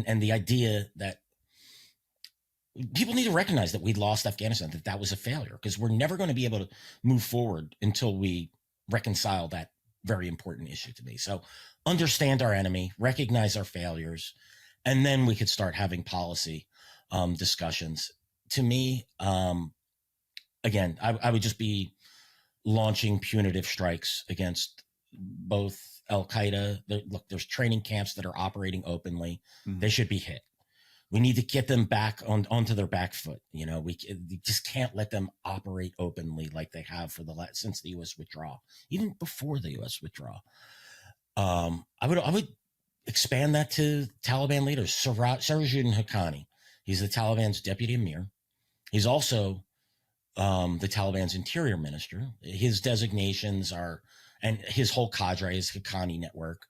and the idea that people need to recognize that we lost Afghanistan, that was a failure, because we're never going to be able to move forward until we reconcile that very important issue to me. So understand our enemy, recognize our failures, and then we could start having policy discussions. To me, again, I would just be launching punitive strikes against both al-Qaeda. Look, there's training camps that are operating openly. Mm-hmm. They should be hit. We need to get them back onto their back foot. We just can't let them operate openly like they have since the U.S. withdrawal, even before the U.S. withdrawal. I would expand that to Taliban leaders. Resurged Haqqani, he's the Taliban's deputy emir. He's also the Taliban's interior minister. His designations are, and his whole cadre is Haqqani network.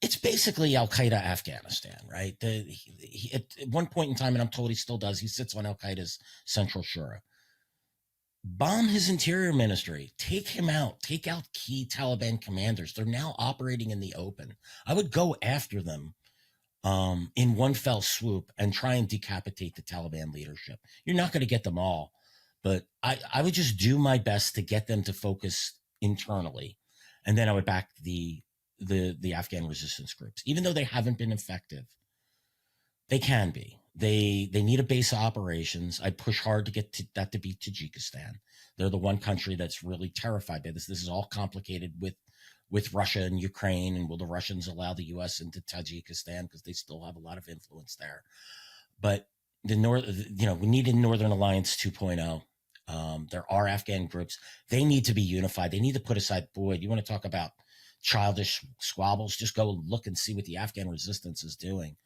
It's basically al-Qaeda Afghanistan, right? At one point in time, and I'm told he still does, he sits on al-Qaeda's Central Shura. Bomb his interior ministry, take him out, take out key Taliban commanders. They're now operating in the open. I would go after them in one fell swoop and try and decapitate the Taliban leadership. You're not going to get them all, but I would just do my best to get them to focus internally. And then I would back the Afghan resistance groups. Even though they haven't been effective, they can be. They need a base of operations. I push hard to get that to be Tajikistan. They're the one country that's really terrified by this. This is all complicated with Russia and Ukraine. And will the Russians allow the U.S. into Tajikistan, because they still have a lot of influence there? But we need a Northern Alliance 2.0. There are Afghan groups. They need to be unified. They need to put aside, boy, you want to talk about childish squabbles? Just go look and see what the Afghan resistance is doing,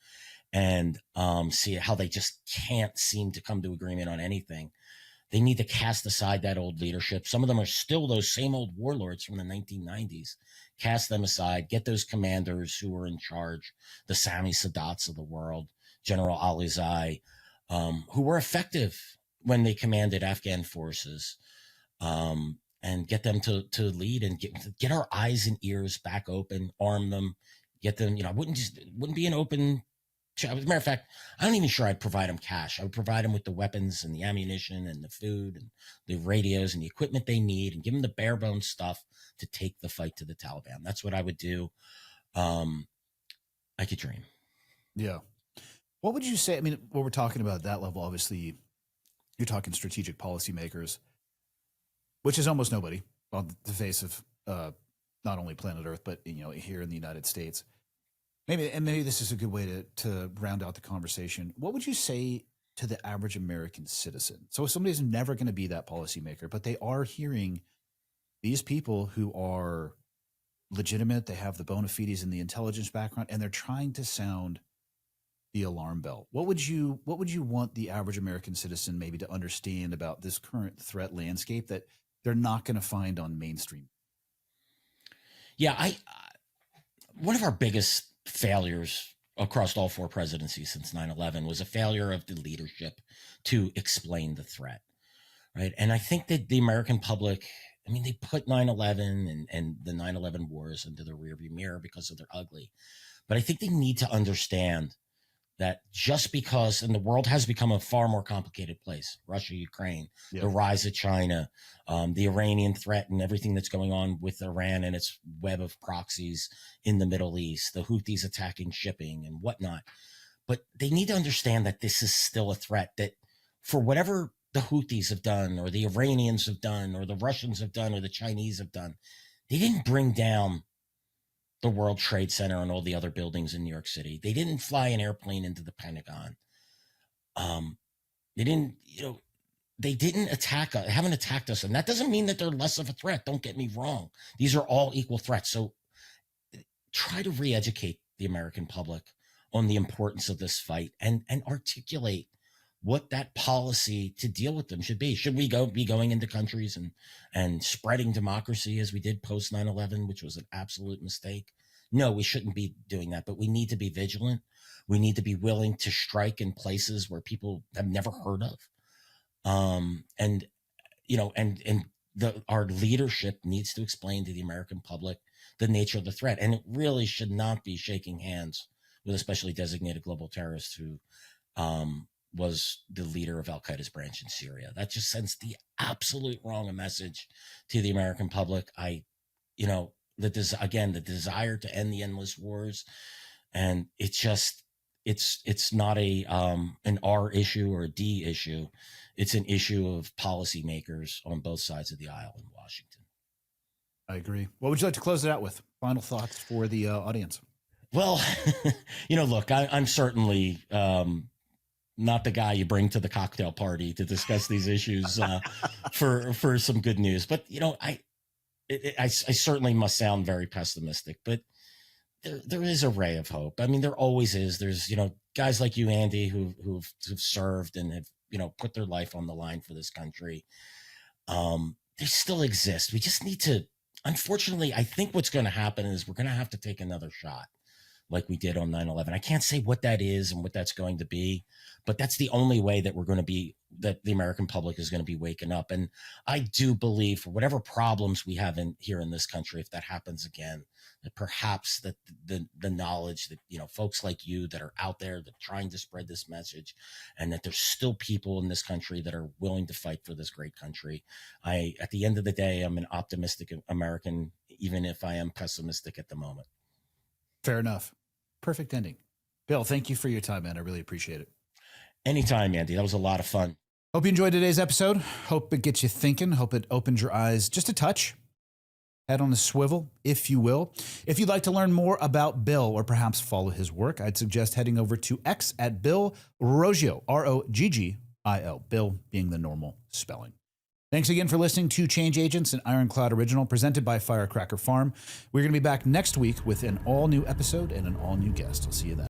and see how they just can't seem to come to agreement on anything. They need to cast aside that old leadership. Some of them are still those same old warlords from the 1990s. Cast them aside. Get those commanders who are in charge, the Sami Sadats of the world, General Alizai, who were effective when they commanded Afghan forces, and get them to lead and get our eyes and ears back open, arm them, get them. Wouldn't be an open. As a matter of fact, I'm not even sure I'd provide them cash. I would provide them with the weapons and the ammunition and the food and the radios and the equipment they need, and give them the bare bones stuff to take the fight to the Taliban. That's what I would do. I could dream. Yeah. What would you say? I mean, when we're talking about that level, obviously you're talking strategic policymakers, which is almost nobody on the face of not only planet Earth, but here in the United States. Maybe this is a good way to round out the conversation. What would you say to the average American citizen? So if somebody's never going to be that policymaker, but they are hearing these people who are legitimate, they have the bona fides and the intelligence background, and they're trying to sound the alarm bell. What would you want the average American citizen maybe to understand about this current threat landscape that they're not going to find on mainstream? Yeah, one of our biggest failures across all four presidencies since 9/11 was a failure of the leadership to explain the threat, right? And I think that the American public, they put 9/11 and the 9/11 wars into the rearview mirror because they're ugly. But I think they need to understand that just because, and the world has become a far more complicated place, Russia, Ukraine, the rise of China, the Iranian threat and everything that's going on with Iran and its web of proxies in the Middle East, the Houthis attacking shipping and whatnot. But they need to understand that this is still a threat, that for whatever the Houthis have done or the Iranians have done or the Russians have done or the Chinese have done, they didn't bring down the World Trade Center and all the other buildings in New York City. They didn't fly an airplane into the Pentagon. They didn't attack us, haven't attacked us. And that doesn't mean that they're less of a threat. Don't get me wrong. These are all equal threats. So try to re-educate the American public on the importance of this fight and articulate what that policy to deal with them should be. Should we be going into countries and spreading democracy as we did post 9/11, which was an absolute mistake? No, we shouldn't be doing that, but we need to be vigilant. We need to be willing to strike in places where people have never heard of. Our leadership needs to explain to the American public the nature of the threat. And it really should not be shaking hands with a specially designated global terrorist who was the leader of al-Qaeda's branch in Syria. That just sends the absolute wrong message to the American public. The desire to end the endless wars, and it's not an R issue or a D issue. It's an issue of policymakers on both sides of the aisle in Washington. I agree. What would you like to close it out with? Final thoughts for the audience. Well, look, I'm certainly not the guy you bring to the cocktail party to discuss these issues for some good news. But, I certainly must sound very pessimistic, but there is a ray of hope. I mean, there always is. There's, guys like you, Andy, who've served and have, put their life on the line for this country. They still exist. We just need to, unfortunately, I think what's going to happen is we're going to have to take another shot like we did on 9/11. I can't say what that is and what that's going to be, but that's the only way that that the American public is going to be waking up. And I do believe for whatever problems we have here in this country, if that happens again, that perhaps that the knowledge that, folks like you that are out there that are trying to spread this message, and that there's still people in this country that are willing to fight for this great country. At the end of the day, I'm an optimistic American, even if I am pessimistic at the moment. Fair enough. Perfect ending. Bill, thank you for your time, man. I really appreciate it. Anytime, Andy. That was a lot of fun. Hope you enjoyed today's episode. Hope it gets you thinking. Hope it opens your eyes just a touch. Head on a swivel, if you will. If you'd like to learn more about Bill or perhaps follow his work, I'd suggest heading over to X at Bill Roggio, Roggil, Bill being the normal spelling. Thanks again for listening to Change Agents, an IRONCLAD original presented by Firecracker Farm. We're going to be back next week with an all-new episode and an all-new guest. I'll see you then.